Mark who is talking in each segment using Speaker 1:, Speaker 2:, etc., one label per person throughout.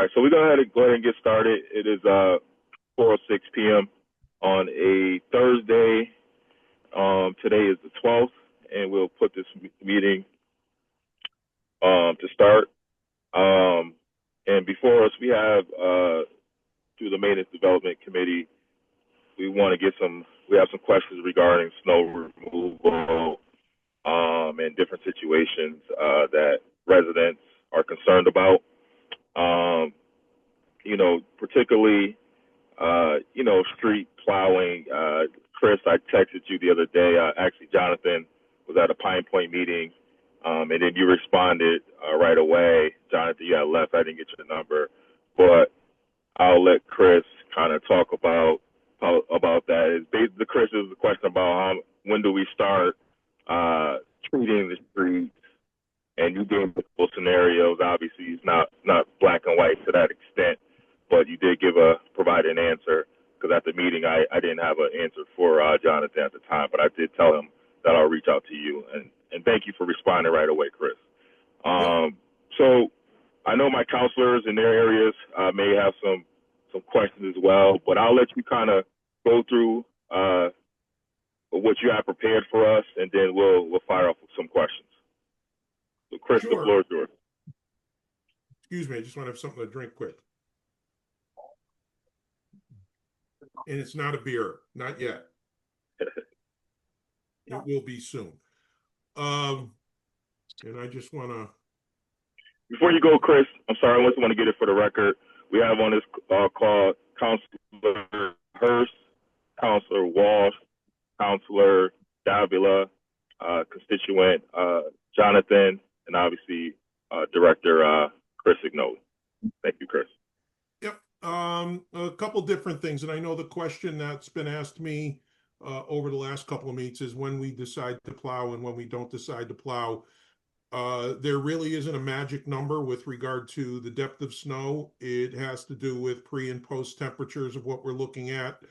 Speaker 1: right, so we're going to go ahead and get started. It is 4:06 p.m. on a Thursday. Today is the 12th, and we'll put this meeting to start. And before us, we have through the Maintenance Development Committee, we have some questions regarding snow removal and different situations that residents are concerned about. Particularly, street plowing. Chris, I texted you the other day. Actually, Jonathan was at a Pine Point meeting, and then you responded right away. Jonathan, you had left. I didn't get your number, but I'll let Chris kind of talk about that. The Chris is a question about when do we start treating the streets, and you gave multiple scenarios. Obviously, it's not black and white to that extent, but you did provide an answer, because at the meeting I didn't have an answer for Jonathan at the time, but I did tell him that I'll reach out to you, and thank you for responding right away, Chris. So I know my counselors in their areas may have some questions as well, but I'll let you kind of go through what you have prepared for us, and then we'll fire off with some questions. So, Chris,
Speaker 2: Sure.
Speaker 1: The floor is yours.
Speaker 2: Excuse me, I just want to have something to drink quick. And it's not a beer, not yet. It will be soon. And I just want to...
Speaker 1: Before you go, Chris, I'm sorry, I just want to get it for the record. We have on this call Councilor Hurst, Councilor Walsh, Councilor Davila, constituent Jonathan, and obviously Director Chris Ignoli. Thank you, Chris.
Speaker 2: Yep. A couple different things, and I know the question that's been asked me over the last couple of meets is when we decide to plow and when we don't decide to plow. There really isn't a magic number with regard to the depth of snow. It has to do with pre and post temperatures of what we're looking at,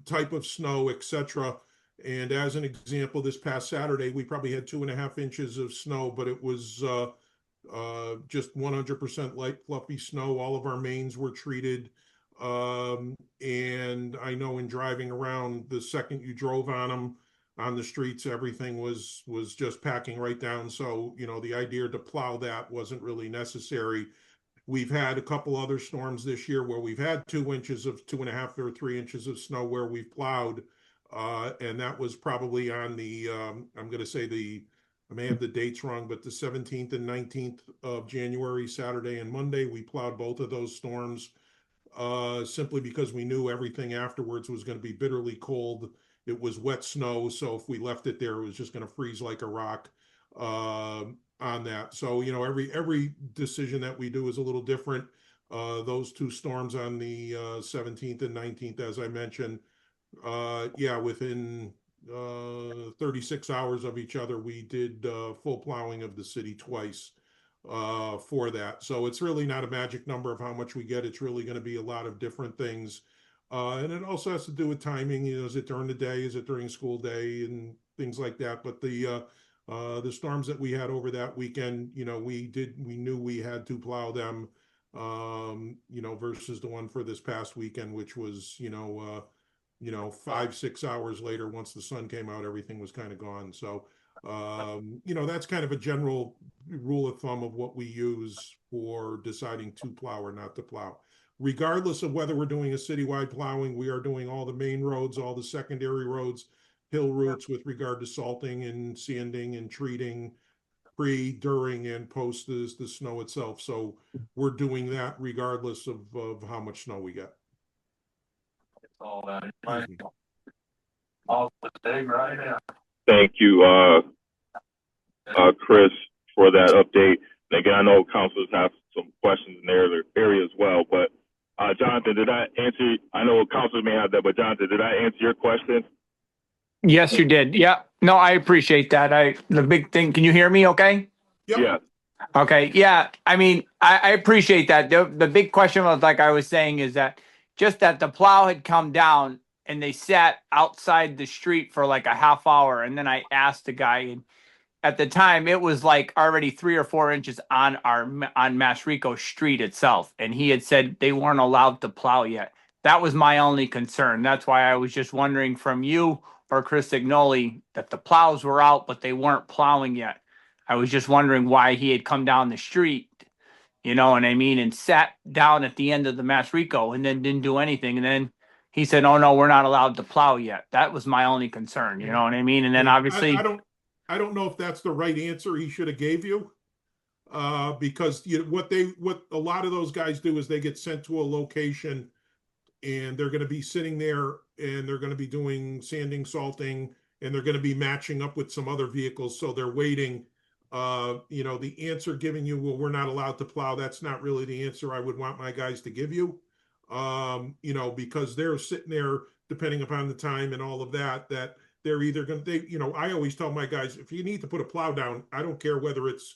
Speaker 2: type of snow, etc. And as an example, this past Saturday, we probably had 2.5 inches of snow, but it was just 100% light, fluffy snow. All of our mains were treated. And I know in driving around, the second you drove on them, on the streets, everything was just packing right down. So, the idea to plow that wasn't really necessary. We've had a couple other storms this year where we've had 2 inches of 2.5 or 3 inches of snow where we've plowed. And that was probably on the, I'm going to say I may have the dates wrong, but the 17th and 19th of January, Saturday and Monday, we plowed both of those storms simply because we knew everything afterwards was going to be bitterly cold. It was wet snow, so if we left it there, it was just going to freeze like a rock on that. So, every decision that we do is a little different. Those two storms on the 17th and 19th, as I mentioned, within 36 hours of each other, we did full plowing of the city twice for that. So it's really not a magic number of how much we get. It's really going to be a lot of different things. And it also has to do with timing. Is it during the day? Is it during school day and things like that? But the storms that we had over that weekend, we knew we had to plow them, versus the one for this past weekend, which was, 5-6 hours later, once the sun came out, everything was kind of gone. So, that's kind of a general rule of thumb of what we use for deciding to plow or not to plow. Regardless of whether we're doing a citywide plowing, we are doing all the main roads, all the secondary roads, hill routes with regard to salting and sanding and treating pre, during, and post the snow itself. So we're doing that regardless of how much snow we get.
Speaker 1: Thank you, Chris, for that update. And again, I know councilors have some questions in their area as well, but Jonathan, did I answer? I know councilors may have that, but Jonathan, did I answer your question?
Speaker 3: Yes, you did. Yeah. No, I appreciate that. The big thing, can you hear me okay?
Speaker 2: Yep.
Speaker 1: Yeah.
Speaker 3: Okay. Yeah. I mean, I appreciate that. The big question was, like I was saying, is that just that the plow had come down and they sat outside the street for like a half hour. And then I asked the guy, and at the time it was like already 3 or 4 inches on Masrico Street itself, and he had said they weren't allowed to plow yet. That was my only concern. That's why I was just wondering from you or Chris Signoli that the plows were out, but they weren't plowing yet. I was just wondering why he had come down the street, you know what I mean, and sat down at the end of the Masrico and then didn't do anything. And then he said, "Oh no, we're not allowed to plow yet." That was my only concern, you know what I mean? And then
Speaker 2: And
Speaker 3: obviously,
Speaker 2: I don't know if that's the right answer he should have gave you. Because what a lot of those guys do is they get sent to a location and they're going to be sitting there and they're going to be doing sanding, salting, and they're going to be matching up with some other vehicles. So they're waiting. The answer giving you, well, we're not allowed to plow. That's not really the answer I would want my guys to give you. Because they're sitting there, depending upon the time and all of that, that they're either going to, I always tell my guys, if you need to put a plow down, I don't care whether it's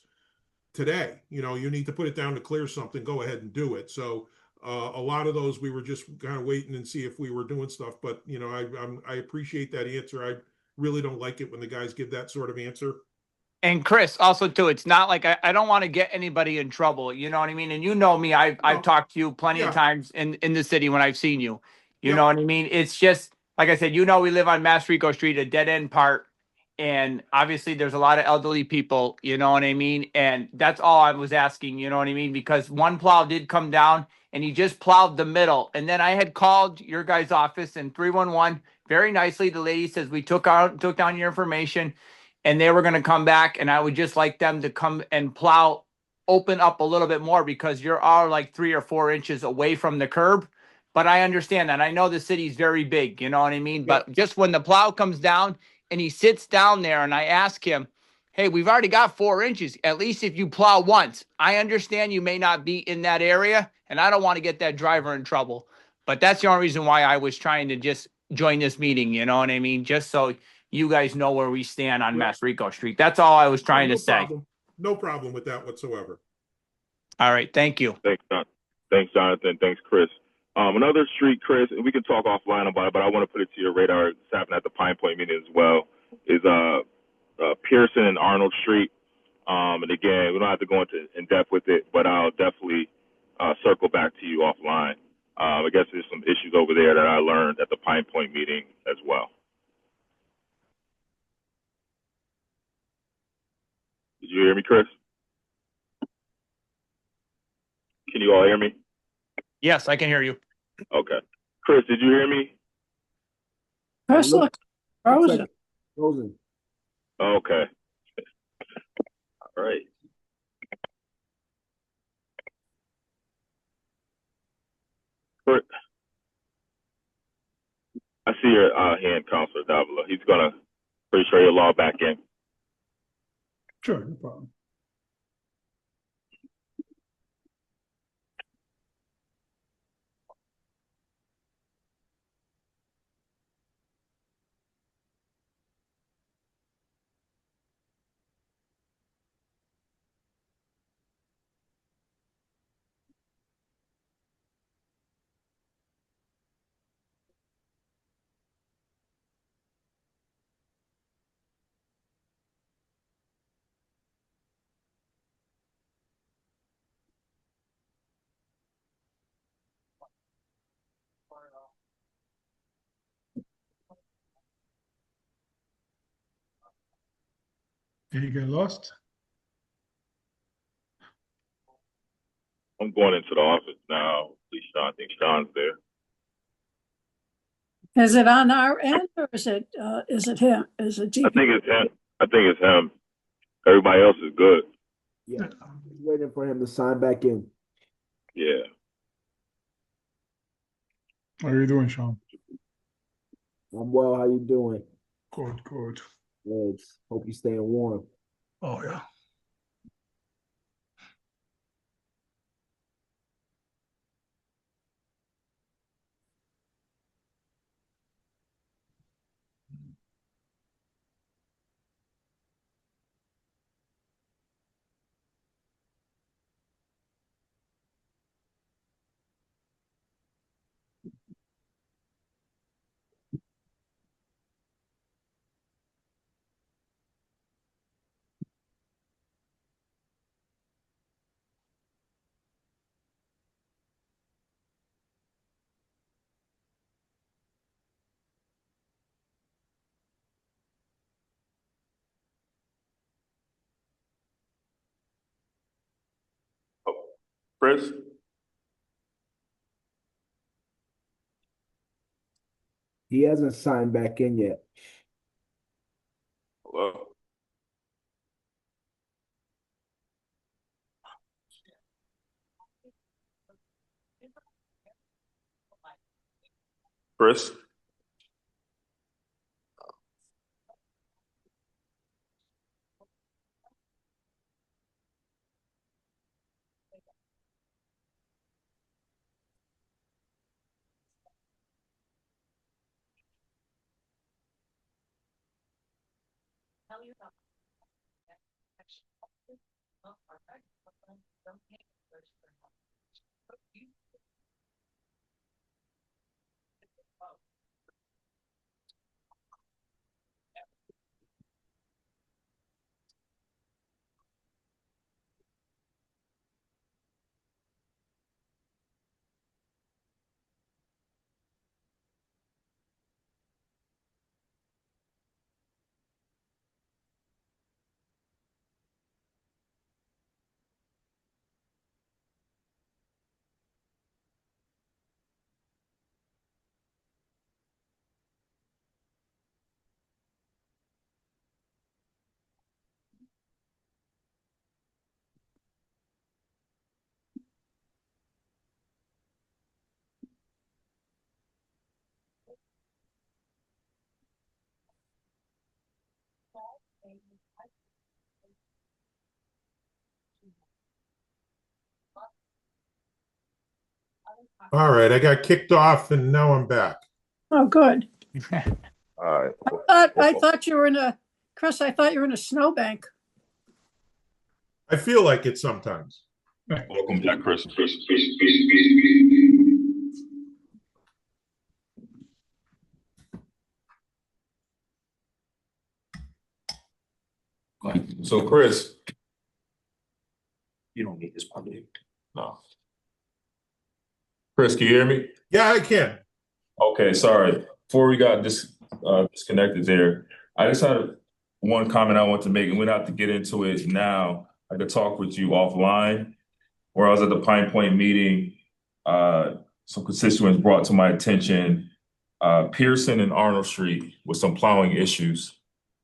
Speaker 2: today, you need to put it down to clear something, go ahead and do it. So a lot of those we were just kind of waiting and see if we were doing stuff. But I appreciate that answer. I really don't like it when the guys give that sort of answer.
Speaker 3: and Chris, also too, it's not like I don't want to get anybody in trouble. You know what I mean? And you know me, I've
Speaker 2: No,
Speaker 3: talked to you plenty of
Speaker 2: yeah,
Speaker 3: times in the city when I've seen you. You know
Speaker 2: yep,
Speaker 3: what I mean? It's just like I said, we live on Masrico Street, a dead end part. And obviously there's a lot of elderly people, you know what I mean? And that's all I was asking, you know what I mean? Because one plow did come down and he just plowed the middle. And then I had called your guys' office and 311 very nicely. The lady says we took down your information and they were going to come back, and I would just like them to come and plow, open up a little bit more because you're all like 3 or 4 inches away from the curb. But I understand that. I know the city's very big, you know what I mean?
Speaker 2: yep,
Speaker 3: But just when the plow comes down and he sits down there and I ask him, "Hey, we've already got 4 inches. At least if you plow once." I understand you may not be in that area, and I don't want to get that driver in trouble. But that's the only reason why I was trying to just join this meeting, you know what I mean? Just so you guys know where we stand on
Speaker 2: yep.
Speaker 3: Masrico Street. That's all I was
Speaker 2: Oh,
Speaker 3: trying to
Speaker 2: no
Speaker 3: say.
Speaker 2: problem. No problem with that whatsoever.
Speaker 3: All right. Thank you.
Speaker 1: Thanks, John. Thanks, Jonathan. Thanks, Chris. Another street, Chris, and we can talk offline about it, but I want to put it to your radar. It's happening at the Pine Point meeting as well. Is Pearson and Arnold Street. And again, we don't have to go into in depth with it, but I'll definitely circle back to you offline. I guess there's some issues over there that I learned at the Pine Point meeting as well. Did you hear me, Chris? Can you all hear me?
Speaker 3: Yes, I can hear you.
Speaker 1: Okay. Chris, did you hear me?
Speaker 4: Chris looks frozen.
Speaker 5: Frozen.
Speaker 1: Okay. All right. I see your hand, Counselor Davila. He's going to pretty sure he'll log back in.
Speaker 5: Sure, no problem. Did you get lost?
Speaker 1: I'm going into the office now. At least Sean, I think Sean's there.
Speaker 4: Is it on our end or is it him? Is it
Speaker 1: I
Speaker 4: GP?
Speaker 1: think it's him. I think it's him. Everybody else is good.
Speaker 5: Yeah, I'm waiting for him to sign back in.
Speaker 1: Yeah.
Speaker 6: How are you doing, Sean?
Speaker 5: I'm well. How you doing?
Speaker 6: Good, good.
Speaker 5: Good. Hope you staying warm.
Speaker 6: Oh, yeah.
Speaker 1: Chris?
Speaker 5: He hasn't signed back in yet.
Speaker 1: Hello? Chris?
Speaker 2: All right, I got kicked off and now I'm back.
Speaker 4: Oh, good.
Speaker 1: All right.
Speaker 4: I thought you were in a, Chris, I thought you were in a snowbank.
Speaker 2: I feel like it sometimes.
Speaker 1: Welcome back, Chris. So, Chris, you don't need this probably. No. Chris, can you hear me?
Speaker 2: Yeah, I can.
Speaker 1: Okay, sorry. Before we got disconnected there, I just had one comment I want to make, and we don't have to get into it now. I could talk with you offline. Where I was at the Pine Point meeting, some constituents brought to my attention Pearson and Arnold Street with some plowing issues,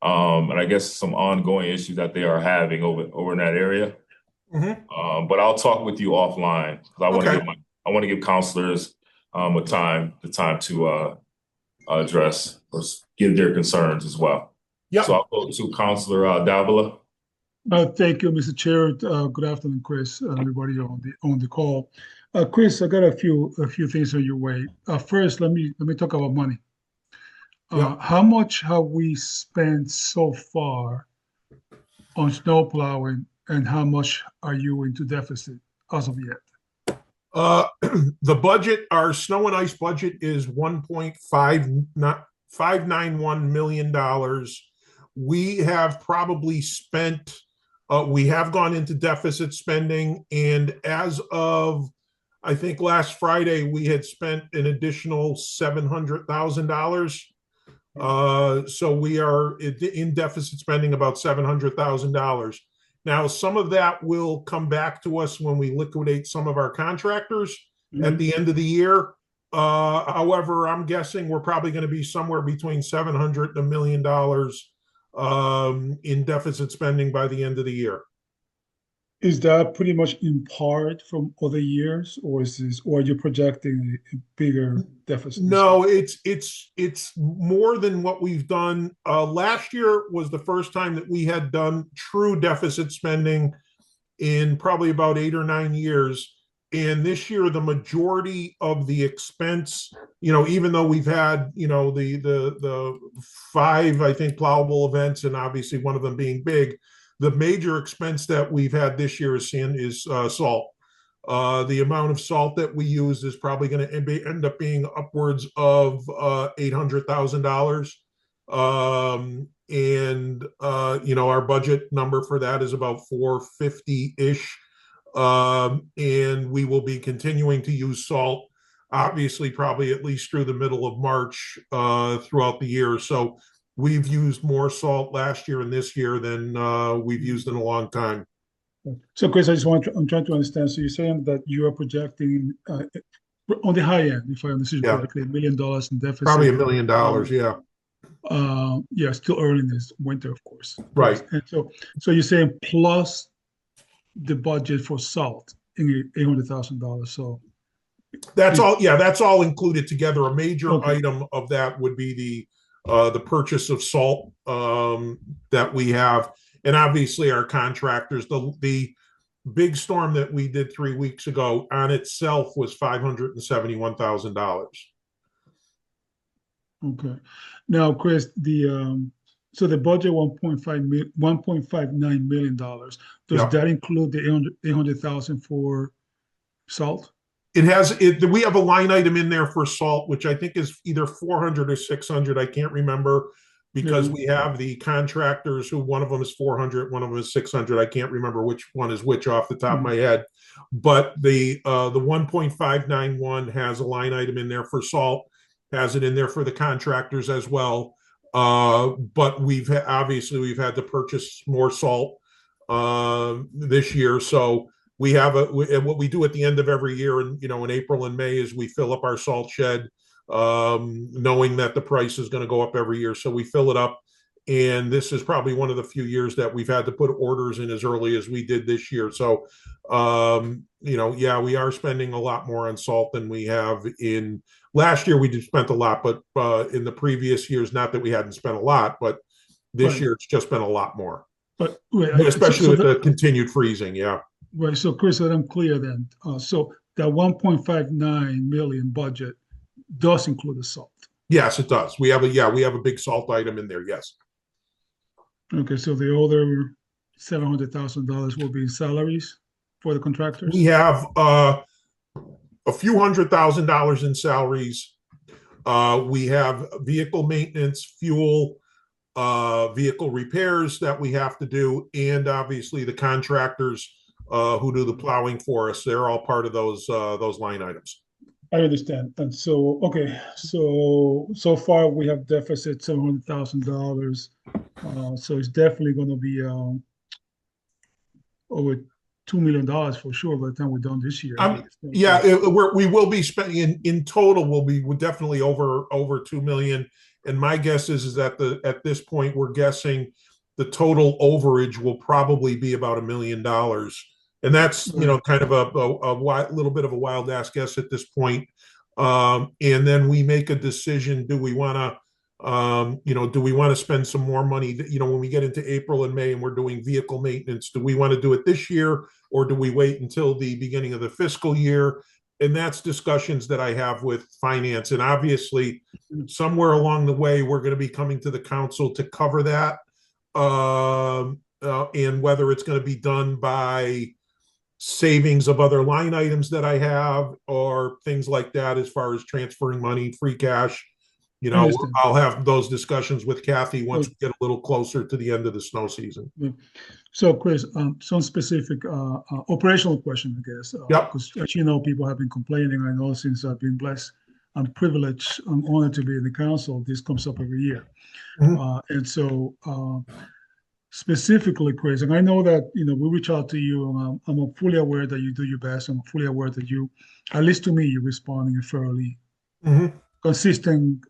Speaker 1: and I guess some ongoing issues that they are having over in that area.
Speaker 2: Mm-hmm.
Speaker 1: But I'll talk with you offline because I want to give counselors the time to address or give their concerns as well.
Speaker 2: Yeah.
Speaker 1: So I'll go to Counselor Davila.
Speaker 6: Thank you, Mr. Chair. Good afternoon, Chris, everybody on the call. Chris, I got a few things on your way. First, let me talk about money.
Speaker 2: Yeah.
Speaker 6: How much have we spent so far on snow plowing, and how much are you into deficit as of yet?
Speaker 2: The budget, our snow and ice budget is $1.591 million. We have probably spent, we have gone into deficit spending, and as of, I think last Friday, we had spent an additional $700,000. So we are in deficit spending about $700,000. Now, some of that will come back to us when we liquidate some of our contractors at the end of the year. However, I'm guessing we're probably going to be somewhere between $700 and $1 million in deficit spending by the end of the year.
Speaker 6: Is that pretty much in part from other years, or are you projecting a bigger deficit?
Speaker 2: No, it's more than what we've done. Last year was the first time that we had done true deficit spending in probably about 8 or 9 years. And this year, the majority of the expense, even though we've had, the 5, I think, plowable events, and obviously one of them being big, the major expense that we've had this year is salt. The amount of salt that we use is probably going to end up being upwards of $800,000. Our budget number for that is about 450-ish. And we will be continuing to use salt, obviously, probably at least through the middle of March throughout the year. So we've used more salt last year and this year than we've used in a long time.
Speaker 6: So Chris, I'm trying to understand. So you're saying that you are projecting on the high end, if I understood you
Speaker 7: Yeah.
Speaker 6: correctly, $1 million in deficit.
Speaker 7: Probably $1 million, yeah.
Speaker 6: Yeah, still early in this winter, of course.
Speaker 7: Right.
Speaker 6: And so you're saying plus the budget for salt in $800,000. So
Speaker 7: That's all. Yeah, that's all included together. A major
Speaker 6: Okay.
Speaker 7: item of that would be the purchase of salt that we have, and obviously our contractors. The big storm that we did 3 weeks ago on itself was $571,000.
Speaker 6: Okay. Now, Chris, so the budget $1.59 million. Does
Speaker 7: Yeah.
Speaker 6: that include the 800,000 for salt?
Speaker 7: It has it. We have a line item in there for salt, which I think is either 400 or 600. I can't remember because we have the contractors who one of them is 400, one of them is 600. I can't remember which one is which off the top of my head. But the 1.591 has a line item in there for salt, has it in there for the contractors as well. But obviously had to purchase more salt this year, so. We have what we do at the end of every year, and in April and May, is we fill up our salt shed, knowing that the price is going to go up every year. So we fill it up, and this is probably one of the few years that we've had to put orders in as early as we did this year. So, yeah, we are spending a lot more on salt than we have in last year. We spent a lot, but in the previous years, not that we hadn't spent a lot, but this year it's just been a lot more.
Speaker 6: But
Speaker 7: especially with the continued freezing, yeah.
Speaker 6: Right. So, Chris, that I'm clear then. So that 1.59 million budget does include the salt.
Speaker 7: Yes, it does. We have a big salt item in there. Yes.
Speaker 6: Okay. So the other $700,000 will be salaries for the contractors.
Speaker 7: We have a few $100,000 in salaries. We have vehicle maintenance, fuel, vehicle repairs that we have to do, and obviously the contractors who do the plowing for us. They're all part of those line items.
Speaker 6: I understand. And so, okay, so far we have deficit $700,000. So it's definitely going to be over $2 million for sure by the time we're done this year.
Speaker 7: Yeah, we will be spending in total. We're definitely over $2 million. And my guess is that at this point we're guessing the total overage will probably be about $1 million. And that's, kind of a little bit of a wild ass guess at this point. And then we make a decision. Do we want to spend some more money? When we get into April and May and we're doing vehicle maintenance, do we want to do it this year or do we wait until the beginning of the fiscal year? And that's discussions that I have with finance. And obviously, somewhere along the way, we're going to be coming to the council to cover that. And whether it's going to be done by savings of other line items that I have or things like that, as far as transferring money, free cash, I'll have those discussions with Kathy once we get a little closer to the end of the snow season.
Speaker 6: So, Chris, some specific operational question, I guess.
Speaker 7: Yep.
Speaker 6: Because as you know, people have been complaining. I know since I've been blessed, I'm privileged, I'm honored to be in the council. This comes up every year. Mm-hmm. And so specifically, Chris, and I know that, we reach out to you, and I'm fully aware that you do your best. I'm fully aware that you, at least to me, you're responding in a fairly consistent,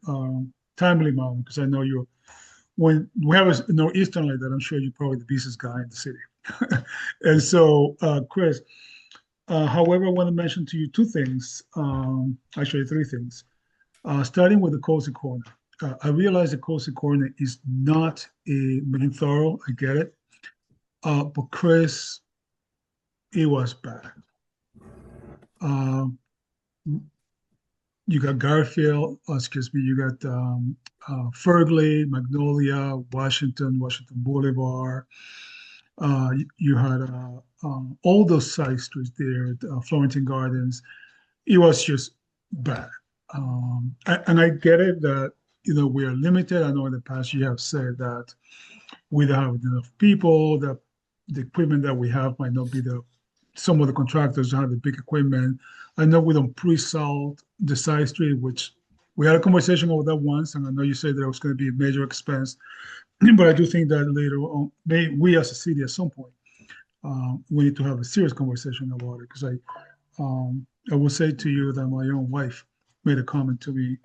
Speaker 6: timely manner, because I know you're, when we have a nor'easter like that, I'm sure you're probably the busiest guy in the city. And so, Chris, however, I want to mention to you two things, actually three things, starting with the Cozy Corner. I realize the Cozy Corner is not a main thorough. I get it. But Chris, it was bad. You got Garfield, you got Fergley, Magnolia, Washington Boulevard. You had all those side streets there, Florentine Gardens. It was just bad. And I get it that, we are limited. I know in the past you have said that we don't have enough people, that the equipment that we have might not be some of the contractors have the big equipment. I know we don't pre-salt the side street, which we had a conversation over that once, and I know you said that it was going to be a major expense, but I do think that later on, we as a city at some point we need to have a serious conversation about it, because I will say to you that my own wife made a comment to me.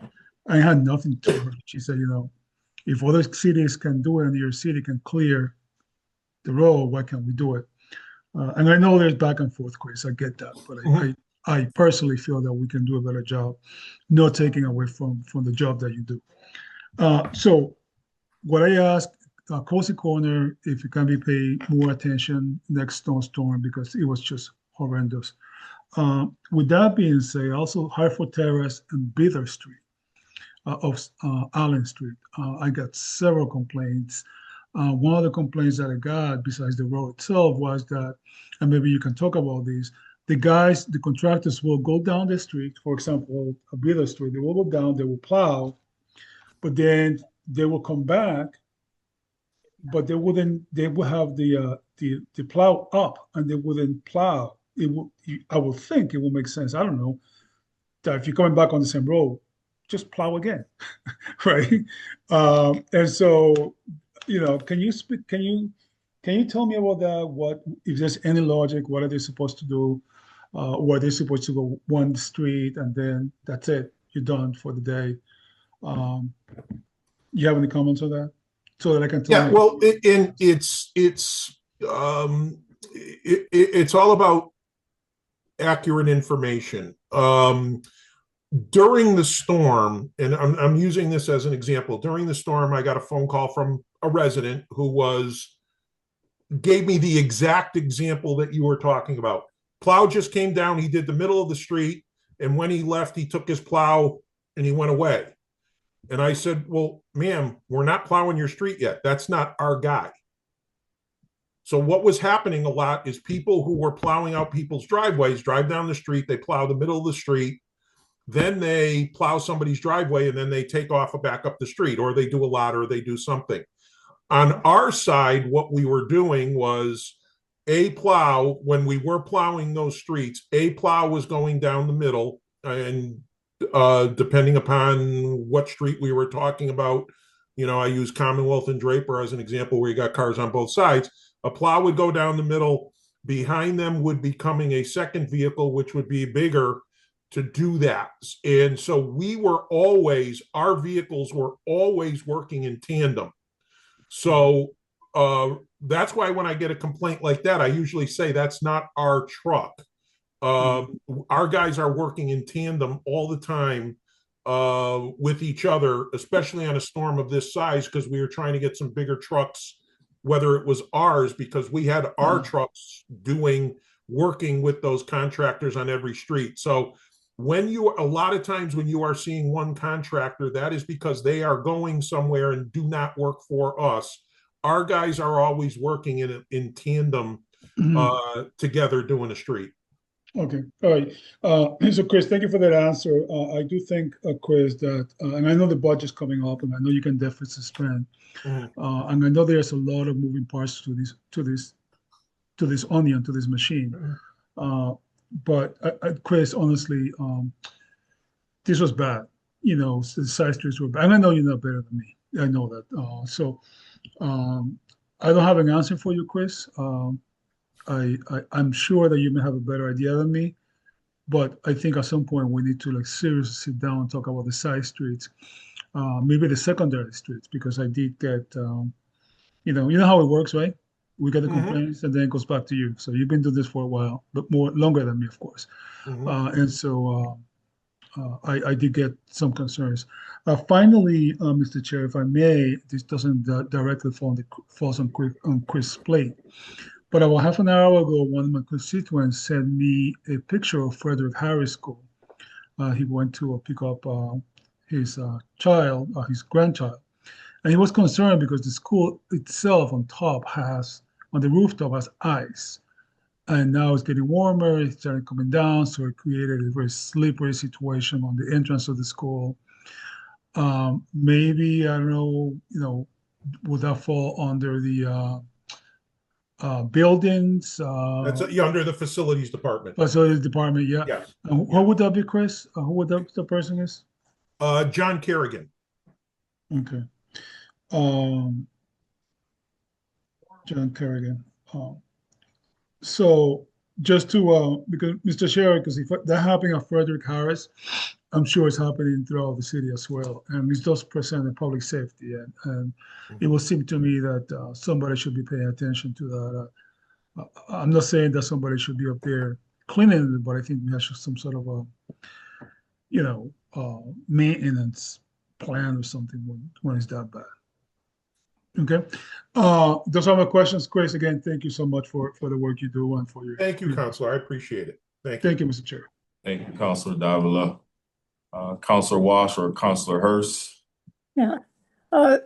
Speaker 6: I had nothing to her. She said, if other cities can do it and your city can clear the road, why can't we do it? And I know there's back and forth, Chris. I get that, but I personally feel that we can do a better job, not taking away from the job that you do. So what I asked Cozy Corner, if it can be paid more attention next snowstorm, because it was just horrendous. With that being said, also Hartford Terrace and Bither Street of Allen Street, I got several complaints. One of the complaints that I got, besides the road itself, was that, and maybe you can talk about these, the contractors will go down the street, for example, a Bither Street, they will go down, they will plow, but then they will come back, but they will have the plow up, and they wouldn't plow. I would think it will make sense. I don't know that if you're coming back on the same road, just plow again, right? And so, can you speak? Can you tell me about that? What, if there's any logic? What are they supposed to do? Or are they supposed to go one street and then that's it? You're done for the day. You have any comments on that, so that I can tell?
Speaker 7: Yeah, well, it's all about accurate information. During the storm, and I'm using this as an example. During the storm, I got a phone call from a resident who gave me the exact example that you were talking about. Plow just came down. He did the middle of the street, and when he left, he took his plow and he went away. And I said, well, ma'am, we're not plowing your street yet. That's not our guy. So what was happening a lot is people who were plowing out people's driveways drive down the street, they plow the middle of the street, then they plow somebody's driveway, and then they take off and back up the street, or they do a lot, or they do something. On our side, what we were doing was a plow, when we were plowing those streets, a plow was going down the middle, and depending upon what street we were talking about, I use Commonwealth and Draper as an example where you got cars on both sides. A plow would go down the middle. Behind them would be coming a second vehicle, which would be bigger, to do that. And so our vehicles were always working in tandem. So that's why when I get a complaint like that, I usually say that's not our truck. Our guys are working in tandem all the time with each other, especially on a storm of this size, because we were trying to get some bigger trucks, whether it was ours, because we had our trucks working with those contractors on every street. So a lot of times when you are seeing one contractor, that is because they are going somewhere and do not work for us. Our guys are always working in tandem together doing a street.
Speaker 6: Okay, all right. So Chris, thank you for that answer. I do think, Chris, that, and I know the budget's coming up, and I know you can definitely spend, and I know there's a lot of moving parts to this onion, to this machine. But Chris, honestly, this was bad. The side streets were bad, and I know you know better than me. I know that. So I don't have an answer for you, Chris. I'm sure that you may have a better idea than me, but I think at some point we need to seriously sit down and talk about the side streets, maybe the secondary streets, because I did get, you know how it works, right? We get the complaints and then it goes back to you. So you've been doing this for a while, but longer than me, of course. And so I did get some concerns. Finally, Mr. Chair, if I may, this doesn't directly falls on Chris' plate. But about half an hour ago, one of my constituents sent me a picture of Frederick Harris School. He went to pick up his grandchild. And he was concerned because the school itself on the rooftop has ice. And now it's getting warmer, it's starting coming down, so it created a very slippery situation on the entrance of the school. Maybe, I don't know, would that fall under the buildings?
Speaker 7: That's under the facilities department.
Speaker 6: Facilities department, yeah.
Speaker 7: Yes.
Speaker 6: And what would that be, Chris? Who would the person is?
Speaker 7: John Kerrigan.
Speaker 6: Okay. John Kerrigan. So just to, because Mr. Chair, because if that happening at Frederick Harris, I'm sure it's happening throughout the city as well. And it does present a public safety. And it will seem to me that somebody should be paying attention to that. I'm not saying that somebody should be up there cleaning it, but I think we have some sort of a, maintenance plan or something when it's that bad. Okay. Those are my questions. Chris, again, thank you so much for the work you do and for your.
Speaker 7: Thank you, Counselor. I appreciate it. Thank you,
Speaker 6: Mr. Chair.
Speaker 8: Thank you, Counselor Davila. Counselor Walsh or Counselor Hurst?
Speaker 4: Yeah.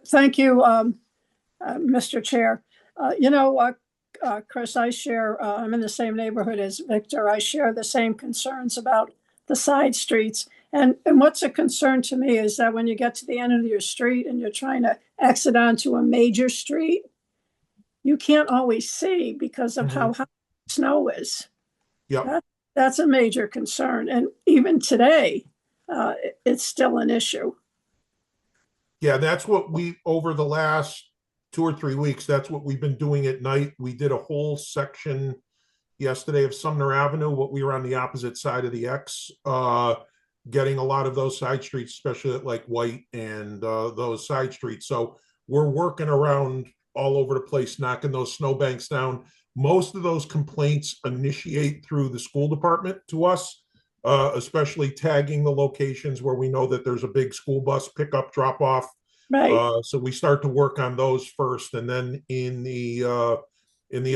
Speaker 4: Thank you, Mr. Chair. Chris, I share, I'm in the same neighborhood as Victor. I share the same concerns about the side streets. And what's a concern to me is that when you get to the end of your street and you're trying to exit onto a major street, you can't always see because of how high snow is.
Speaker 7: Yeah.
Speaker 4: That's a major concern. And even today, it's still an issue.
Speaker 7: Yeah, that's what over the last 2 or 3 weeks, that's what we've been doing at night. We did a whole section yesterday of Sumner Avenue, what we were on the opposite side of the X, getting a lot of those side streets, especially at like White and those side streets. So we're working around all over the place, knocking those snowbanks down. Most of those complaints initiate through the school department to us, especially tagging the locations where we know that there's a big school bus pickup drop off.
Speaker 4: Right.
Speaker 7: So we start to work on those first, and then in the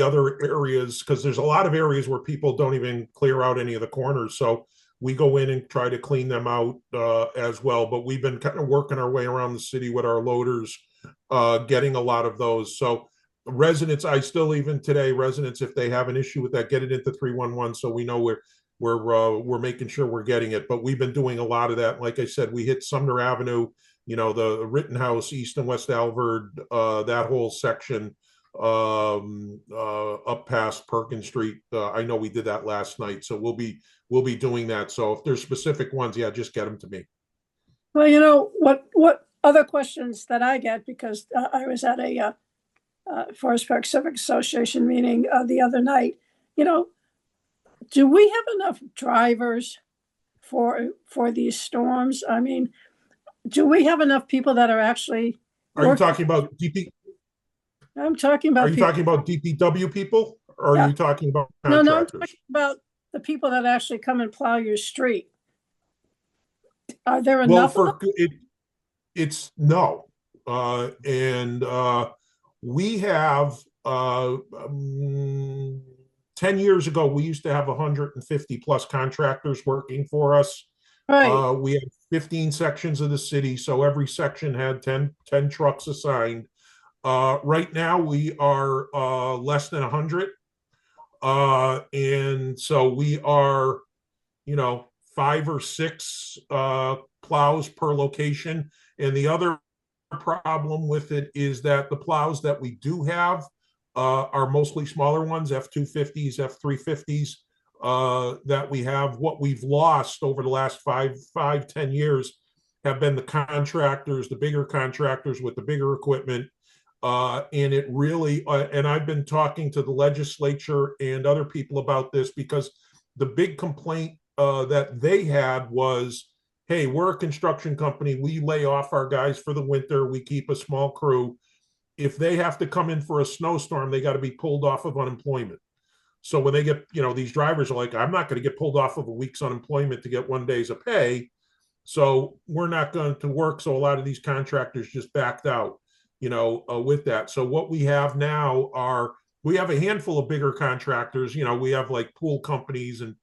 Speaker 7: other areas, because there's a lot of areas where people don't even clear out any of the corners. So we go in and try to clean them out as well. But we've been kind of working our way around the city with our loaders, getting a lot of those. So residents, even today, residents, if they have an issue with that, get it into 311 so we know we're making sure we're getting it. But we've been doing a lot of that. Like I said, we hit Sumner Avenue, the Rittenhouse, East and West Alvord, that whole section up past Perkins Street. I know we did that last night, so we'll be doing that. So if there's specific ones, yeah, just get them to me.
Speaker 4: Well, what other questions that I get, because I was at a Forest Park Civic Association meeting the other night, do we have enough drivers for these storms? I mean, do we have enough people that are actually
Speaker 7: Are you talking about DP?
Speaker 4: I'm talking about.
Speaker 7: Are you talking about DPW people, or are you talking about contractors?
Speaker 4: No, I'm talking about the people that actually come and plow your street. Are there enough?
Speaker 7: Well, it's no, and we have 10 years ago, we used to have 150 plus contractors working for us.
Speaker 4: Right.
Speaker 7: We had 15 sections of the city, so every section had 10 trucks assigned. Right now, we are less than 100. And so we are, 5 or 6 plows per location. And the other problem with it is that the plows that we do have are mostly smaller ones, F-250s, F-350s, that we have. What we've lost over the last 5-10 years have been the contractors, the bigger contractors with the bigger equipment. And it really, and I've been talking to the legislature and other people about this, because the big complaint that they had was, hey, we're a construction company. We lay off our guys for the winter. We keep a small crew. If they have to come in for a snowstorm, they got to be pulled off of unemployment. So when they get, these drivers are like, I'm not going to get pulled off of a week's unemployment to get 1 day's of pay. So we're not going to work. So a lot of these contractors just backed out, with that. So what we have now we have a handful of bigger contractors. We have like pool companies, and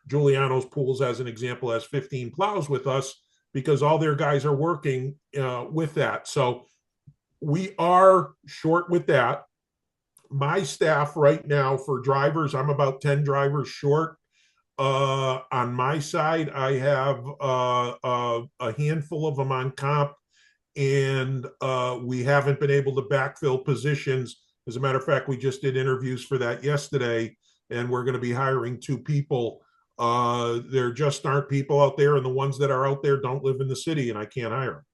Speaker 7: Giuliano's Pools, as an example, has 15 plows with us because all their guys are working with that. So we are short with that. My staff right now for drivers, I'm about 10 drivers short. On my side, I have a handful of them on comp, and we haven't been able to backfill positions. As a matter of fact, we just did interviews for that yesterday, and we're going to be hiring 2 people. There just aren't people out there, and the ones that are out there don't live in the city, and I can't hire them.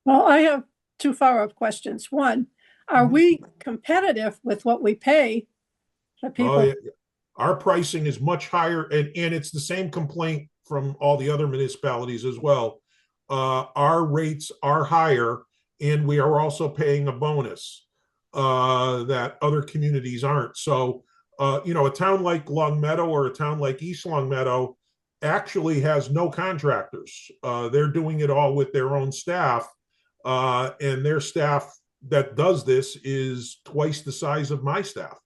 Speaker 4: Well, I have 2 follow-up questions. One, are we competitive with what we pay The
Speaker 7: Oh,
Speaker 4: people,
Speaker 7: yeah. Our pricing is much higher, and it's the same complaint from all the other municipalities as well. Our rates are higher, and we are also paying a bonus that other communities aren't. So, a town like Long Meadow or a town like East Long Meadow actually has no contractors. They're doing it all with their own staff, and their staff that does this is twice the size of my staff,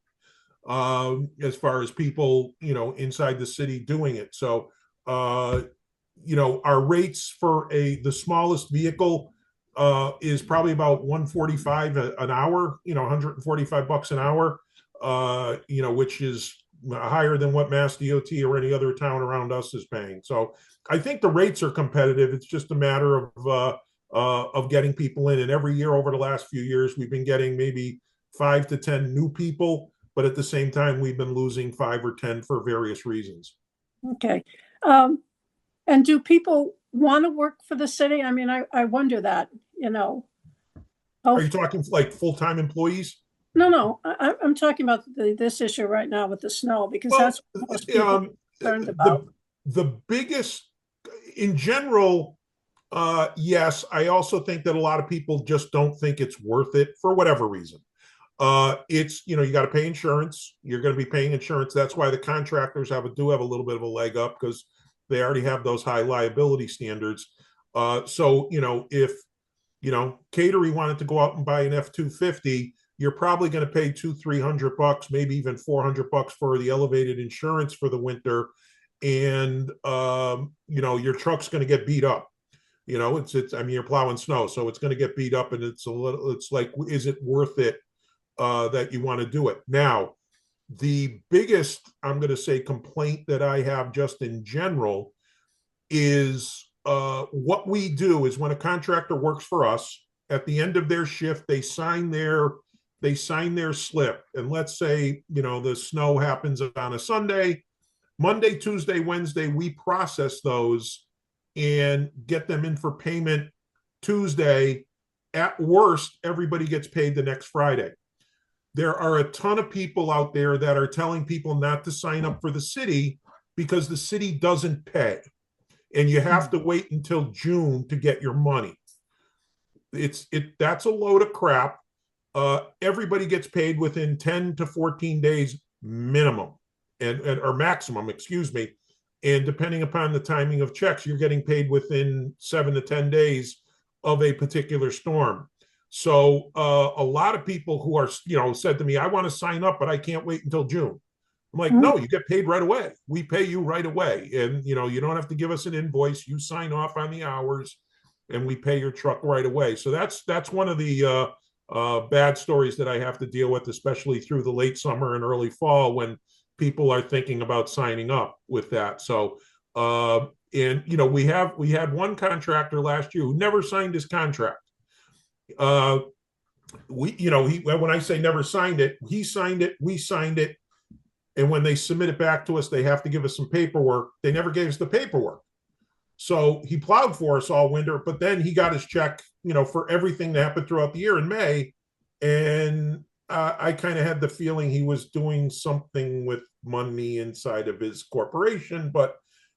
Speaker 7: as far as people, inside the city doing it. So, our rates for the smallest vehicle is probably about 145 an hour, $145 an hour, which is higher than what Mass DOT or any other town around us is paying. So I think the rates are competitive. It's just a matter of getting people in. And every year over the last few years, we've been getting maybe 5 to 10 new people, but at the same time, we've been losing 5 or 10 for various reasons.
Speaker 4: okay. And do people want to work for the city? I mean, I wonder that,
Speaker 7: Are you talking like full-time employees?
Speaker 4: No, I'm talking about this issue right now with the snow, because that's what most people are concerned about.
Speaker 7: The biggest, in general, yes, I also think that a lot of people just don't think it's worth it for whatever reason. It's, you got to pay insurance. You're going to be paying insurance. That's why the contractors do have a little bit of a leg up, because they already have those high liability standards. So, if, Catering wanted to go out and buy an F-250, you're probably going to pay $200-300, maybe even $400 for the elevated insurance for the winter. And, your truck's going to get beat up. I mean, you're plowing snow, so it's going to get beat up, and it's like, is it worth it that you want to do it? Now, the biggest, I'm going to say, complaint that I have just in general is what we do is when a contractor works for us, at the end of their shift, they sign their slip. And let's say, the snow happens on a Sunday, Monday, Tuesday, Wednesday, we process those and get them in for payment Tuesday. At worst, everybody gets paid the next Friday. There are a ton of people out there that are telling people not to sign up for the city because the city doesn't pay. And you have to wait until June to get your money. That's a load of crap. Everybody gets paid within 10 to 14 days minimum, or maximum, excuse me. And depending upon the timing of checks, you're getting paid within 7 to 10 days of a particular storm. So a lot of people who are, said to me, I want to sign up, but I can't wait until June. I'm like, no, you get paid right away. We pay you right away. And, you don't have to give us an invoice. You sign off on the hours and we pay your truck right away. So that's one of the bad stories that I have to deal with, especially through the late summer and early fall when people are thinking about signing up with that. So, and, we had one contractor last year who never signed his contract. When I say never signed it, he signed it, we signed it. And when they submit it back to us, they have to give us some paperwork. They never gave us the paperwork. So he plowed for us all winter, but then he got his check, for everything that happened throughout the year in May. And I kind of had the feeling he was doing something with money inside of his corporation. But,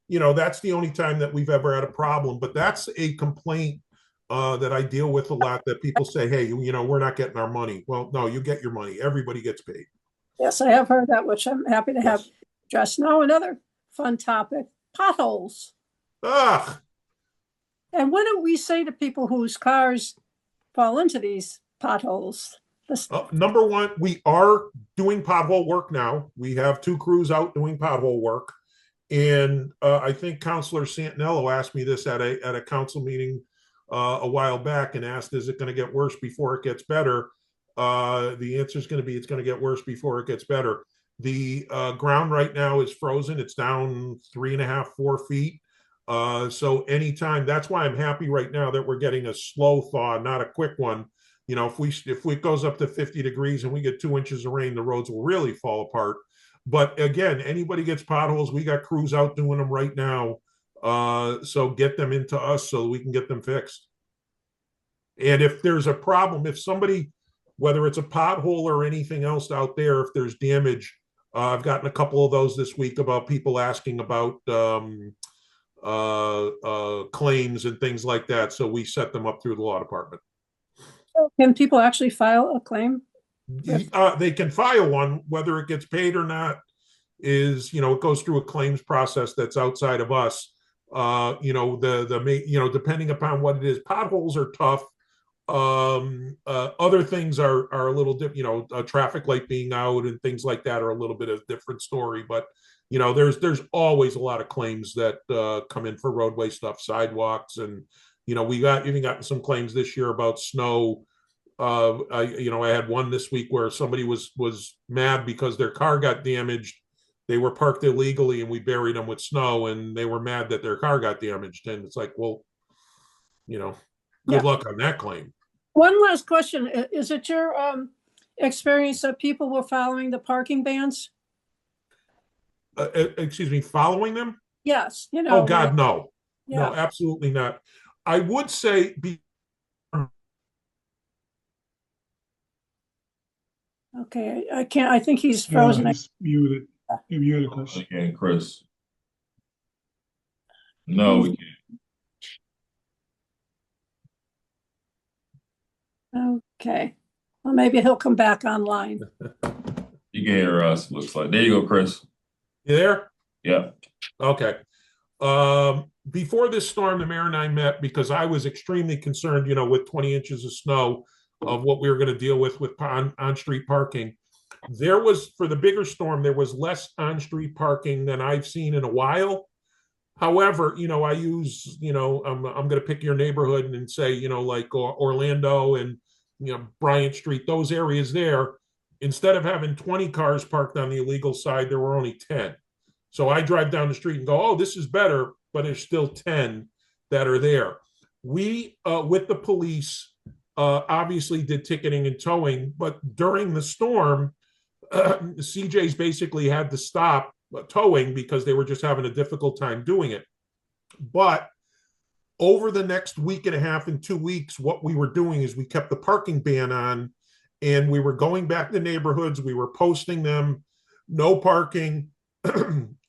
Speaker 7: that's the only time that we've ever had a problem. But that's a complaint that I deal with a lot, that people say, hey, we're not getting our money. Well, no, you get your money. Everybody gets paid.
Speaker 4: Yes, I have heard that, which I'm happy to have addressed. Now, another fun topic, potholes.
Speaker 7: Ugh.
Speaker 4: And what do we say to people whose cars fall into these potholes?
Speaker 7: Number one, we are doing pothole work now. We have 2 crews out doing pothole work. And I think Councilor Santinello asked me this at a council meeting a while back, and asked, is it going to get worse before it gets better? The answer is going to be, it's going to get worse before it gets better. The ground right now is frozen. It's down 3.5, 4 feet. So anytime, that's why I'm happy right now that we're getting a slow thaw, not a quick one. If it goes up to 50 degrees and we get 2 inches of rain, the roads will really fall apart. But again, anybody gets potholes, we got crews out doing them right now. So get them into us so we can get them fixed. And if there's a problem, if somebody, whether it's a pothole or anything else out there, if there's damage, I've gotten a couple of those this week about people asking about claims and things like that. So we set them up through the law department.
Speaker 4: Can people actually file a claim?
Speaker 7: They can file one. Whether it gets paid or not is, it goes through a claims process that's outside of us. Depending upon what it is, potholes are tough. Other things are a little different. A traffic light being out and things like that are a little bit of a different story. But there's always a lot of claims that come in for roadway stuff, sidewalks, and we even gotten some claims this year about snow. I had one this week where somebody was mad because their car got damaged. They were parked illegally and we buried them with snow, and they were mad that their car got damaged. And it's like, well, good luck on that claim.
Speaker 4: One last question. Is it your experience that people were following the parking bans?
Speaker 7: Excuse me, following them?
Speaker 4: Yes.
Speaker 7: Oh, God, no.
Speaker 4: Yeah.
Speaker 7: No, absolutely not. I would say
Speaker 4: Okay, I can't. I think he's frozen.
Speaker 6: He's muted. You're muted, Chris.
Speaker 8: Again, Chris. No, we can't.
Speaker 4: Okay. Well, maybe he'll come back online.
Speaker 8: You can hear us, looks like. There you go, Chris.
Speaker 7: You there?
Speaker 8: Yeah.
Speaker 7: Okay. Before this storm, the mayor and I met because I was extremely concerned, with 20 inches of snow of what we were going to deal with on-street parking. For the bigger storm, there was less on-street parking than I've seen in a while. However, I use, I'm going to pick your neighborhood and say, like Orlando and, Bryant Street, those areas there, instead of having 20 cars parked on the illegal side, there were only 10. So I drive down the street and go, oh, this is better, but there's still 10 that are there. We, with the police, obviously did ticketing and towing, but during the storm, CJ's basically had to stop towing because they were just having a difficult time doing it. But over the next week and a half and 2 weeks, what we were doing is we kept the parking ban on, and we were going back to neighborhoods. We were posting them, no parking.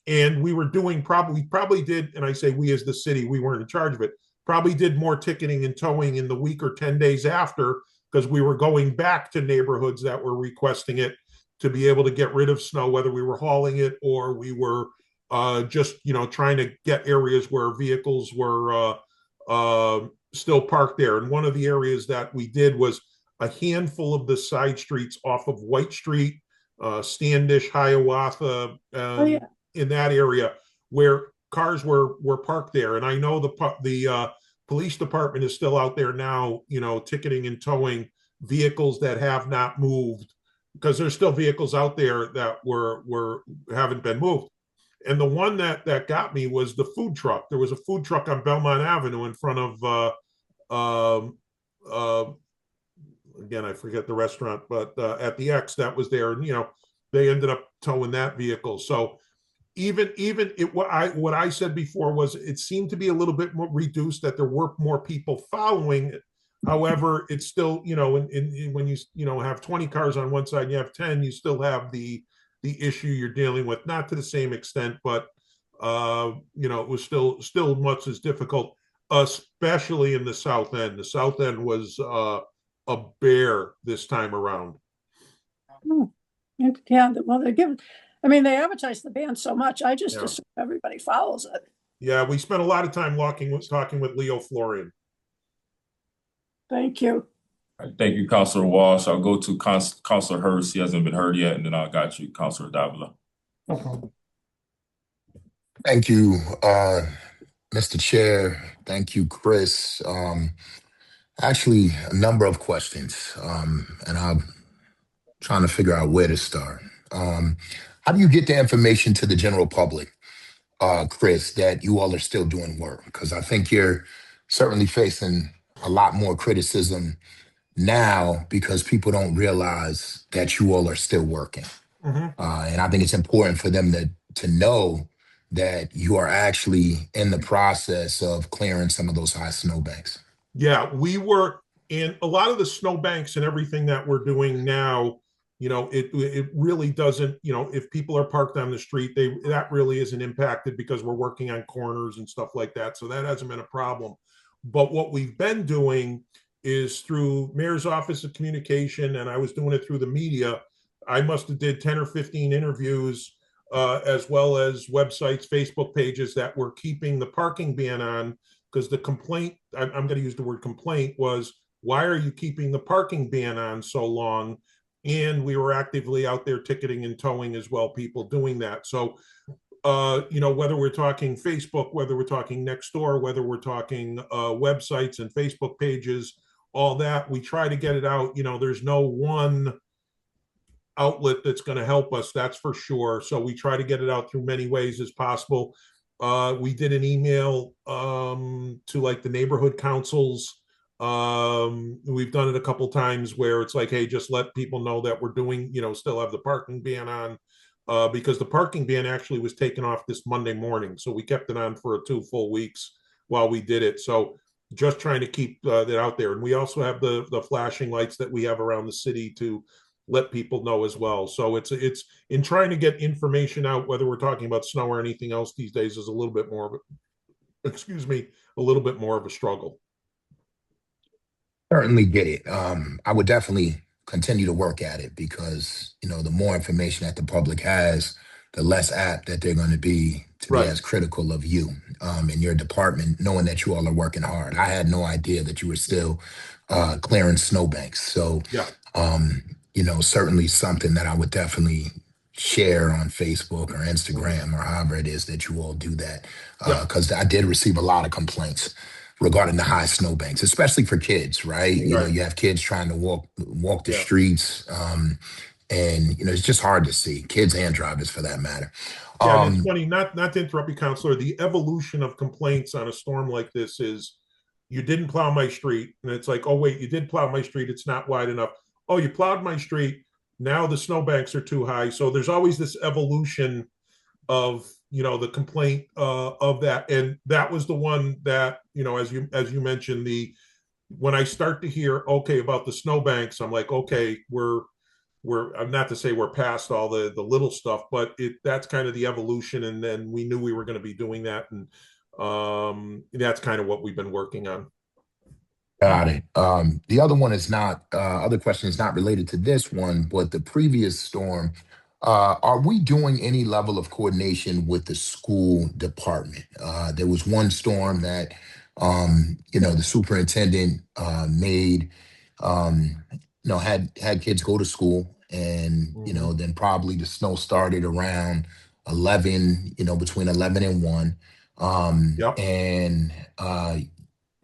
Speaker 7: And we were doing probably did, and I say we as the city, we weren't in charge of it, probably did more ticketing and towing in the week or 10 days after, because we were going back to neighborhoods that were requesting it to be able to get rid of snow, whether we were hauling it or we were just, trying to get areas where vehicles were still parked there. And one of the areas that we did was a handful of the side streets off of White Street, Standish, Hiawatha, in that area where cars were parked there. And I know the police department is still out there now, ticketing and towing vehicles that have not moved, because there's still vehicles out there that haven't been moved. And the one that got me was the food truck. There was a food truck on Belmont Avenue in front of again, I forget the restaurant, but at the X that was there, and they ended up towing that vehicle. So what I said before was it seemed to be a little bit more reduced, that there were more people following it. However, it's still, when you have 20 cars on one side and you have 10, you still have the issue you're dealing with, not to the same extent, but it was still much as difficult, especially in the South End. The South End was a bear this time around.
Speaker 4: Yeah, well, they advertise the ban so much. I just assume everybody follows it.
Speaker 7: Yeah, we spent a lot of time talking with Leo Florian.
Speaker 4: Thank you.
Speaker 8: Thank you, Councilor Walsh. I'll go to Councilor Hurst. He hasn't been heard yet, and then I got you, Councilor Davila.
Speaker 6: No problem.
Speaker 9: Thank you, Mr. Chair. Thank you, Chris. Actually, a number of questions, and I'm trying to figure out where to start. How do you get the information to the general public, Chris, that you all are still doing work? Because I think you're certainly facing a lot more criticism now because people don't realize that you all are still working. And I think it's important for them to know that you are actually in the process of clearing some of those high snowbanks. Yeah,
Speaker 7: we were in a lot of the snowbanks and everything that we're doing now. it really doesn't, if people are parked on the street, that really isn't impacted because we're working on corners and stuff like that. So that hasn't been a problem. But what we've been doing is through Mayor's Office of Communication, and I was doing it through the media. I must have did 10 or 15 interviews, as well as websites, Facebook pages that were keeping the parking ban on, because the complaint, I'm going to use the word complaint, was, why are you keeping the parking ban on so long? And we were actively out there ticketing and towing as well, people doing that. So, whether we're talking Facebook, whether we're talking Nextdoor, whether we're talking websites and Facebook pages, all that, we try to get it out. There's no one outlet that's going to help us, that's for sure. So we try to get it out through many ways as possible. We did an email to like the neighborhood councils. We've done it a couple times where it's like, hey, just let people know that we're doing, still have the parking ban on, because the parking ban actually was taken off this Monday morning. So we kept it on for 2 full weeks while we did it. So just trying to keep that out there. And we also have the flashing lights that we have around the city to let people know as well. So it's in trying to get information out, whether we're talking about snow or anything else these days, is a little bit more of a little bit more of a struggle.
Speaker 9: Certainly get it. I would definitely continue to work at it because, the more information that the public has, the less apt that they're going to be
Speaker 7: Right.
Speaker 9: as critical of you in your department, knowing that you all are working hard. I had no idea that you were still clearing snowbanks. So,
Speaker 7: Yeah.
Speaker 9: Certainly something that I would definitely share on Facebook or Instagram or however it is that you all do that. Because I did receive a lot of complaints regarding the high snowbanks, especially for kids, right? You have kids trying to walk the streets. And it's just hard to see, kids and drivers for that matter.
Speaker 7: Yeah, and it's funny, not to interrupt you, Counselor, the evolution of complaints on a storm like this is, you didn't plow my street. And it's like, oh, wait, you did plow my street. It's not wide enough. Oh, you plowed my street. Now the snowbanks are too high. So there's always this evolution of, the complaint of that. And that was the one that, as you mentioned, when I start to hear, okay, about the snowbanks, I'm like, okay, we're not to say we're past all the little stuff, but that's kind of the evolution. And then we knew we were going to be doing that. And that's kind of what we've been working on.
Speaker 9: Got it. The other one is not, other question is not related to this one, but the previous storm. Are we doing any level of coordination with the school department? There was one storm that, the superintendent made, had kids go to school, and then probably the snow started around 11, between 11 and 1. And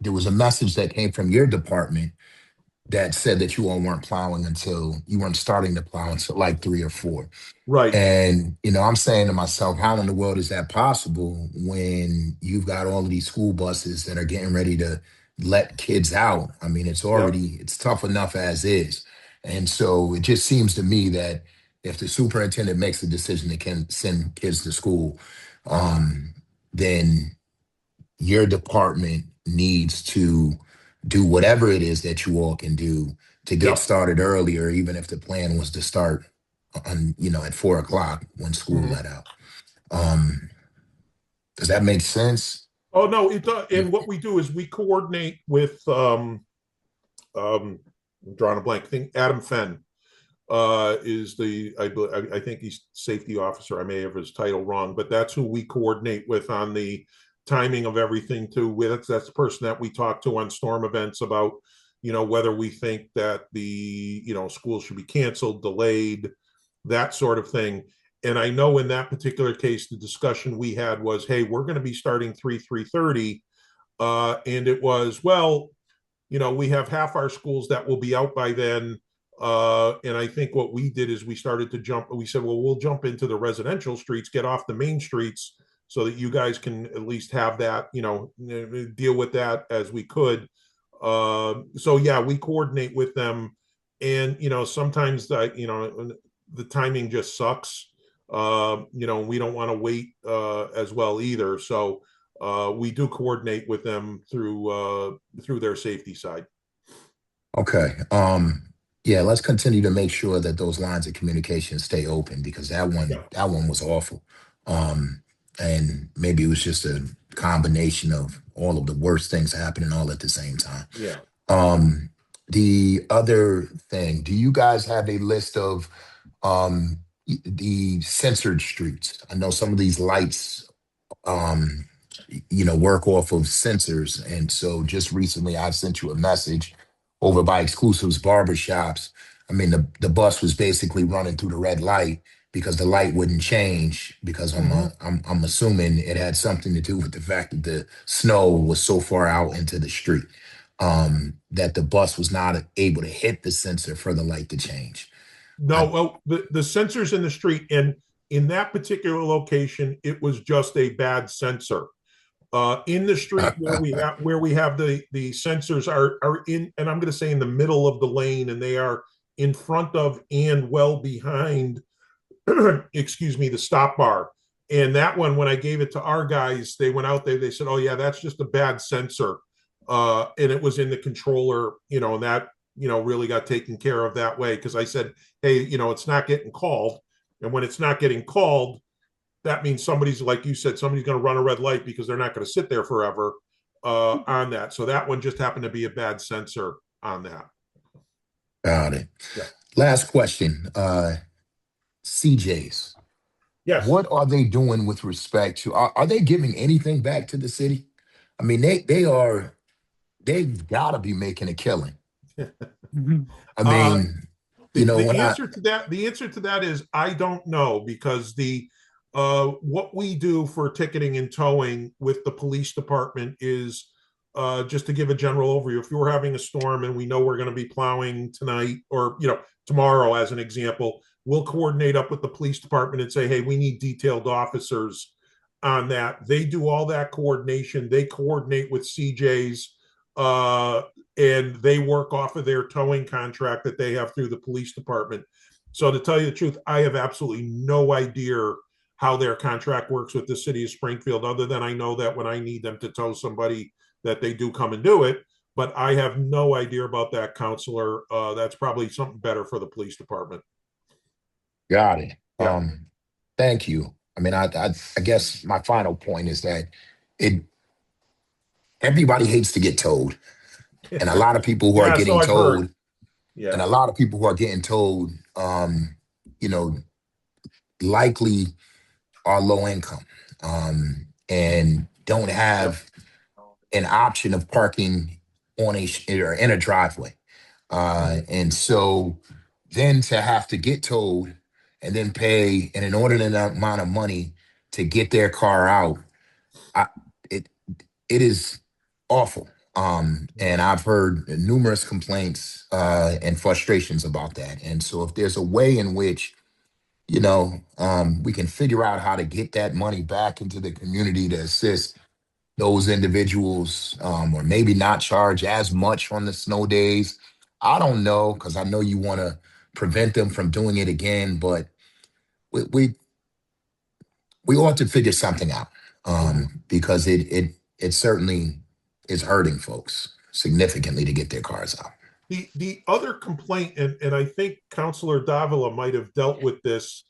Speaker 9: there was a message that came from your department that said that you all weren't plowing until you weren't starting to plow until like 3 or 4.
Speaker 7: Right.
Speaker 9: And, I'm saying to myself, how in the world is that possible when you've got all of these school buses that are getting ready to let kids out? I mean, it's already, it's tough enough as is. And so it just seems to me that if the superintendent makes the decision to send kids to school, then your department needs to do whatever it is that you all can do to get started earlier, even if the plan was to start on, at 4 o'clock when school let out. Does that make sense?
Speaker 7: Oh, no, it does. And what we do is we coordinate with, I'm drawing a blank thing, Adam Fenn is I think he's safety officer. I may have his title wrong, but that's who we coordinate with on the timing of everything too. That's the person that we talk to on storm events about, whether we think that the, school should be canceled, delayed, that sort of thing. And I know in that particular case, the discussion we had was, hey, we're going to be starting 3:30. And it was, well, we have half our schools that will be out by then. And I think what we did is we started to jump. We said, well, we'll jump into the residential streets, get off the main streets so that you guys can at least have that, deal with that as we could. So, yeah, we coordinate with them. And, sometimes the timing just sucks. We don't want to wait as well either. So we do coordinate with them through their safety side.
Speaker 9: Okay. Yeah, let's continue to make sure that those lines of communication stay open because
Speaker 7: Yeah.
Speaker 9: that one was awful. And maybe it was just a combination of all of the worst things happening all at the same time.
Speaker 7: Yeah.
Speaker 9: Um, the other thing, do you guys have a list of the censored streets? I know some of these lights um, work off of sensors. And so just recently I sent you a message over by Exclusives Barbershops. I mean, the bus was basically running through the red light because the light wouldn't change because I'm assuming it had something to do with the fact that the snow was so far out into the street that the bus was not able to hit the sensor for the light to change.
Speaker 7: No, well, the sensors in the street, and in that particular location, it was just a bad sensor. In the street where we have the sensors are in, and I'm going to say in the middle of the lane, and they are in front of and well behind, excuse me, the stop bar. And that one, when I gave it to our guys, they went out there. They said, "Oh yeah, that's just a bad sensor," and it was in the controller, and that really got taken care of that way because I said, "Hey, it's not getting called, and when it's not getting called, that means somebody's, like you said, somebody's going to run a red light because they're not going to sit there forever on that." So that one just happened to be a bad sensor on that.
Speaker 9: Got it.
Speaker 7: Yeah.
Speaker 9: Last question. CJs.
Speaker 7: Yes.
Speaker 9: What are they doing with respect to, are they giving anything back to the city? I mean, they've got to be making a killing. I mean,
Speaker 7: the answer to that is I don't know, because what we do for ticketing and towing with the police department is just to give a general overview. If you're having a storm and we know we're going to be plowing tonight or tomorrow, as an example, we'll coordinate up with the police department and say, hey, we need detailed officers on that. They do all that coordination. They coordinate with CJs, and they work off of their towing contract that they have through the police department. So to tell you the truth, I have absolutely no idea how their contract works with the city of Springfield, other than I know that when I need them to tow somebody, that they do come and do it. But I have no idea about that, counselor. That's probably something better for the police department.
Speaker 9: Got it.
Speaker 7: Yeah.
Speaker 9: Thank you. I mean, I guess my final point is that everybody hates to get told. And a lot of people who are getting told, and a lot of people who are getting told, likely are low income and don't have an option of parking on or in a driveway. And so then to have to get towed and then pay an inordinate amount of money to get their car out, it is awful. And I've heard numerous complaints and frustrations about that. And so if there's a way in which, we can figure out how to get that money back into the community to assist those individuals, or maybe not charge as much on the snow days. I don't know, because I know you want to prevent them from doing it again, but we ought to figure something out, because it certainly is hurting folks significantly to get their cars out.
Speaker 7: The other complaint, and I think Councilor Davila might have dealt with this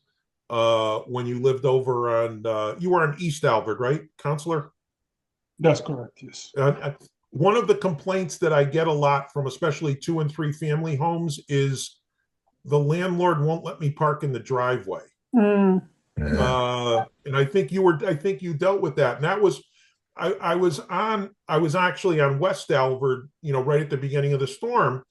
Speaker 7: when you lived over on, you were on East Alfred, right, Councilor?
Speaker 6: That's correct, yes.
Speaker 7: One of the complaints that I get a lot from especially 2 and 3 family homes is the landlord won't let me park in the driveway. And I think you dealt with that. And that was, I was actually on West Alfred, right at the beginning of the storm.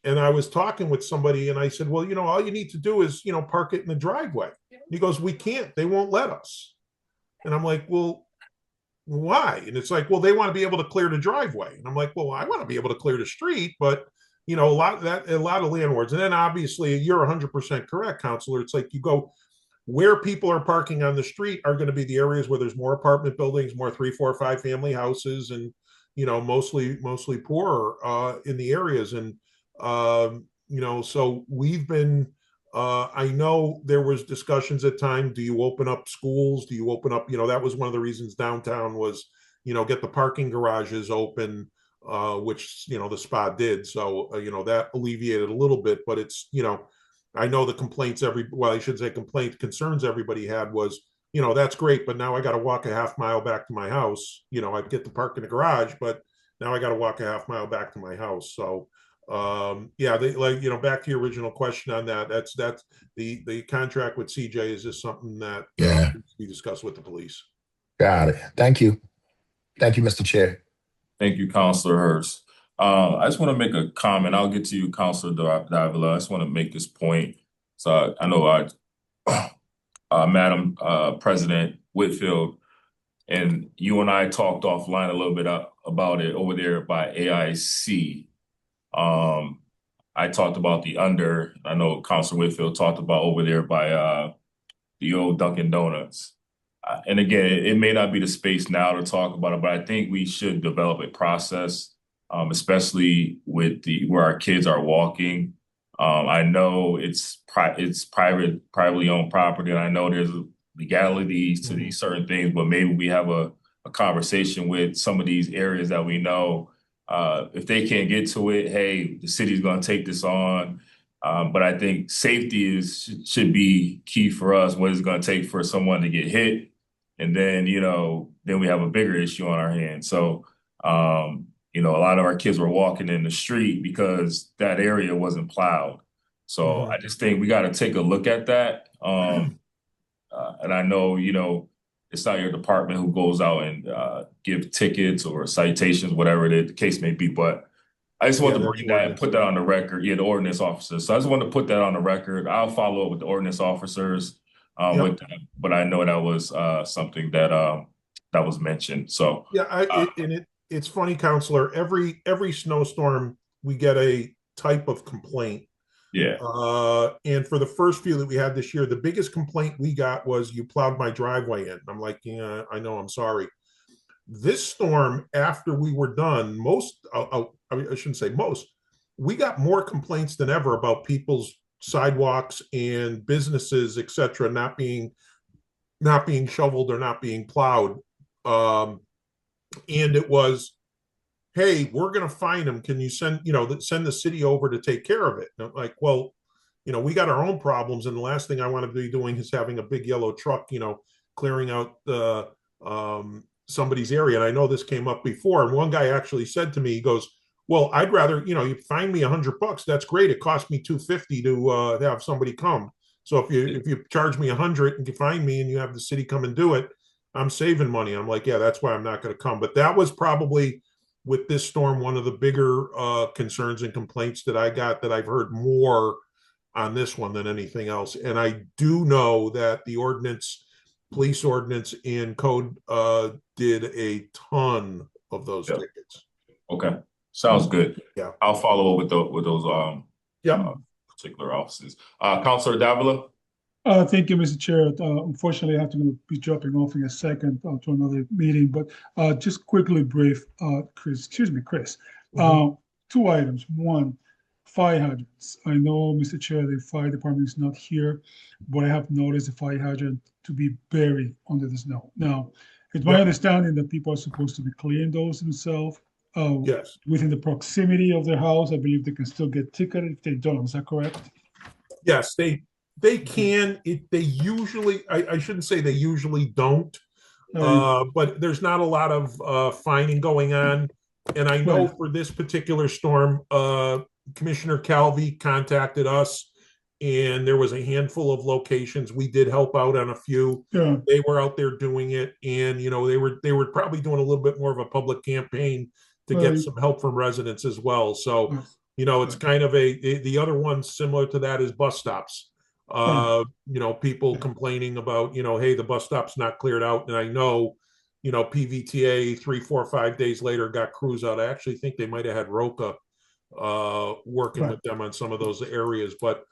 Speaker 7: And I was talking with somebody and I said, well, all you need to do is, park it in the driveway. He goes, we can't, they won't let us. And I'm like, well, why? And it's like, well, they want to be able to clear the driveway. And I'm like, well, I want to be able to clear the street, but a lot of landlords. And then obviously you're 100% correct, Counselor. It's like you go where people are parking on the street are going to be the areas where there's more apartment buildings, more 3, 4, 5 family houses, and mostly poorer in the areas. And so we've been. I know there was discussions at times. Do you open up schools? Do you open up? That was one of the reasons downtown was, get the parking garages open which, the spa did. So, that alleviated a little bit, but it's, I know the complaints I should say concerns everybody had was, that's great, but now I got to walk a half mile back to my house. I get to park in the garage, but now I got to walk a half mile back to my house. So, yeah, back to your original question on that. That's the contract with CJ is just something that
Speaker 9: Yeah,
Speaker 7: needs to be discussed with the police.
Speaker 9: got it. Thank you. Thank you, Mr. Chair.
Speaker 8: Thank you, Counselor Hurst. I just want to make a comment. I'll get to you, Counselor Davila. I just want to make this point. So I know Madam President Whitfield and you and I talked offline a little bit about it over there by AIC. I talked about I know Counselor Whitfield talked about over there by the old Dunkin' Donuts. And again, it may not be the space now to talk about it, but I think we should develop a process, especially with where our kids are walking. I know it's privately owned property, and I know there's legalities to these certain things, but maybe we have a conversation with some of these areas that we know. If they can't get to it, hey, the city's going to take this on. But I think safety should be key for us. What is it going to take for someone to get hit? And then, then we have a bigger issue on our hands. So, a lot of our kids were walking in the street because that area wasn't plowed. So I just think we got to take a look at that. And I know, it's not your department who goes out and give tickets or citations, whatever the case may be. But I just wanted to bring that and put that on the record. Yeah, the ordinance officers. So I just wanted to put that on the record. I'll follow up with the ordinance officers with that. But I know that was something that was mentioned. So
Speaker 7: yeah, it's funny, Counselor. Every snowstorm we get a type of complaint.
Speaker 8: Yeah.
Speaker 7: And for the first few that we had this year, the biggest complaint we got was you plowed my driveway in. I'm like, yeah, I know, I'm sorry. This storm, after we were done, I shouldn't say most, we got more complaints than ever about people's sidewalks and businesses, etc., not being shoveled or not being plowed. And it was, hey, we're going to fine them. Can you send the city over to take care of it? And I'm like, well, we got our own problems, and the last thing I want to be doing is having a big yellow truck, clearing out the somebody's area. And I know this came up before, and one guy actually said to me, he goes, well, I'd rather, you fine me $100. That's great. It cost me $250 to have somebody come. So if you charge me $100 and you fine me and you have the city come and do it, I'm saving money. I'm like, yeah, that's why I'm not going to come. But that was probably, with this storm, one of the bigger concerns and complaints that I got, that I've heard more on this one than anything else. And I do know that the police ordinance and code did a ton of those tickets.
Speaker 8: Okay, sounds good.
Speaker 7: Yeah,
Speaker 8: I'll follow up with those particular offices. Councilor Davila.
Speaker 6: Thank you, Mr. Chair. Unfortunately, I have to be dropping off in a second to another meeting, but just quickly brief, Chris. 2 items. One, fire hydrants. I know, Mr. Chair, the fire department is not here, but I have noticed the fire hydrant to be buried under the snow. Now, it's my understanding that people are supposed to be clearing those themselves.
Speaker 7: Yes.
Speaker 6: Within the proximity of their house, I believe they can still get ticketed if they don't. Is that correct?
Speaker 7: Yes, they can. They usually, I shouldn't say they usually don't, but there's not a lot of fining going on. And I know for this particular storm, Commissioner Calvi contacted us, and there was a handful of locations. We did help out on a few.
Speaker 6: Yeah.
Speaker 7: They were out there doing it, and they were probably doing a little bit more of a public campaign to get some help from residents as well. So, it's kind of the other one similar to that is bus stops. People complaining about, hey, the bus stop's not cleared out. And I know, PVTA 3, 4, 5 days later got crews out. I actually think they might have had Roca working with them on some of those areas. But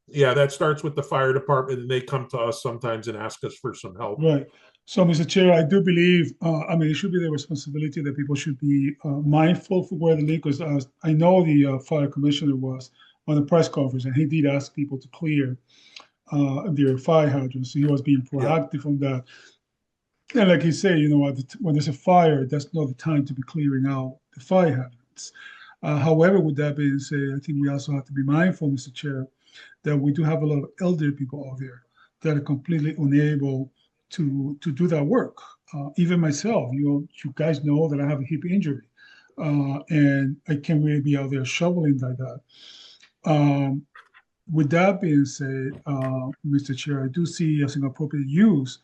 Speaker 7: yeah, that starts with the fire department, and they come to us sometimes and ask us for some help.
Speaker 6: Right. So, Mr. Chair, I do believe, it should be the responsibility that people should be mindful for where they live, because I know the fire commissioner was on the press conference, and he did ask people to clear their fire hydrants. So he was being proactive on that. And like you say, when there's a fire, that's not the time to be clearing out the fire hydrants. However, with that being said, I think we also have to be mindful, Mr. Chair, that we do have a lot of elderly people out there that are completely unable to do that work. Even myself, you guys know that I have a hip injury, and I can't really be out there shoveling like that. With that being said, Mr. Chair, I do see as an appropriate use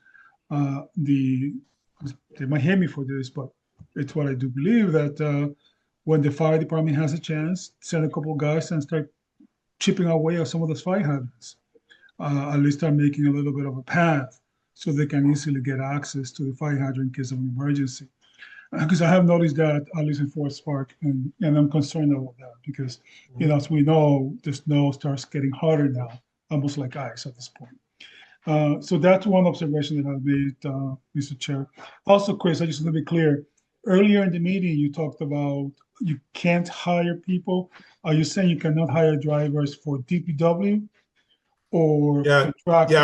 Speaker 6: they might hate me for this, but it's what I do believe that when the fire department has a chance, send a couple of guys and start chipping away at some of those fire hydrants. At least start making a little bit of a path so they can easily get access to the fire hydrant in case of an emergency. Because I have noticed that at least in Forest Park, and I'm concerned about that because, as we know, the snow starts getting harder now, almost like ice at this point. So that's one observation that I've made, Mr. Chair. Also, Chris, I just want to be clear. Earlier in the meeting, you talked about you can't hire people. Are you saying you cannot hire drivers for DPW or
Speaker 7: yeah,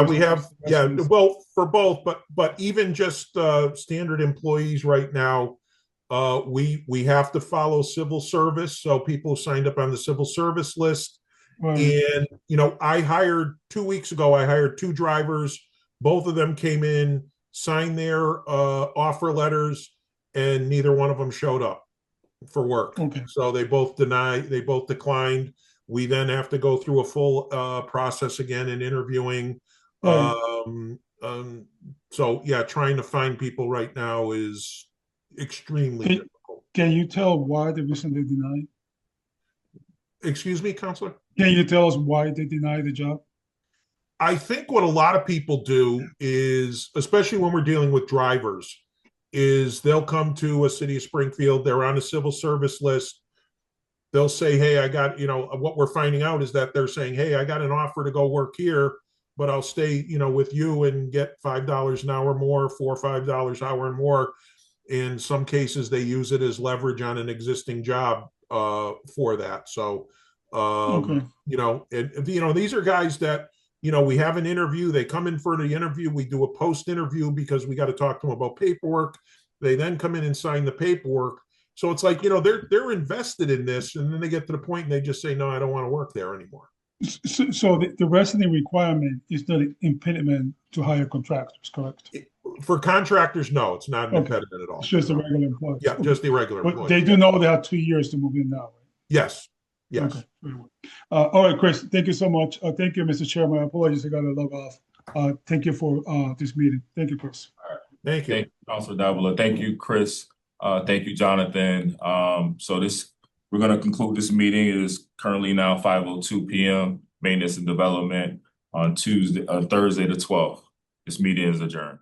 Speaker 7: we have well for both, but even just standard employees right now, we have to follow civil service. So people signed up on the civil service list. Right. And I hired 2 weeks ago. I hired 2 drivers. Both of them came in, signed their offer letters, and neither one of them showed up for work.
Speaker 6: Okay.
Speaker 7: So they both declined. We then have to go through a full process again in interviewing.
Speaker 6: Right.
Speaker 7: So yeah, trying to find people right now is extremely difficult.
Speaker 6: Can you tell why the reason they denied?
Speaker 7: Excuse me, Counselor?
Speaker 6: Can you tell us why they denied the job?
Speaker 7: I think what a lot of people do is, especially when we're dealing with drivers, is they'll come to a city of Springfield, they're on a civil service list. They'll say, hey, I got, what we're finding out is that they're saying, hey, I got an offer to go work here, but I'll stay, with you and get $5 an hour more, $4 or $5 an hour and more. In some cases, they use it as leverage on an existing job for that. So,
Speaker 6: Okay.
Speaker 7: these are guys that, we have an interview, they come in for the interview, we do a post interview because we got to talk to them about paperwork. They then come in and sign the paperwork. So it's like, they're invested in this, and then they get to the point and they just say, no, I don't want to work there anymore.
Speaker 6: So the resident requirement is not an impediment to hire contractors, correct?
Speaker 7: For contractors, no, it's not an impediment at all.
Speaker 6: It's just the regular employees.
Speaker 7: Yeah, just the regular employees.
Speaker 6: But they do know they have 2 years to move in now, right?
Speaker 7: Yes. Yes.
Speaker 6: Okay. All right, Chris, thank you so much. Thank you, Mr. Chairman. Apologies, I got to log off. Thank you for this meeting. Thank you, Chris.
Speaker 7: All right. Thank you.
Speaker 8: Thank you, Councilor Davila. Thank you, Chris. Thank you, Jonathan. We're going to conclude this meeting. It is currently now 5:02 p.m. Maintenance and Development on Thursday the 12th. This meeting is adjourned.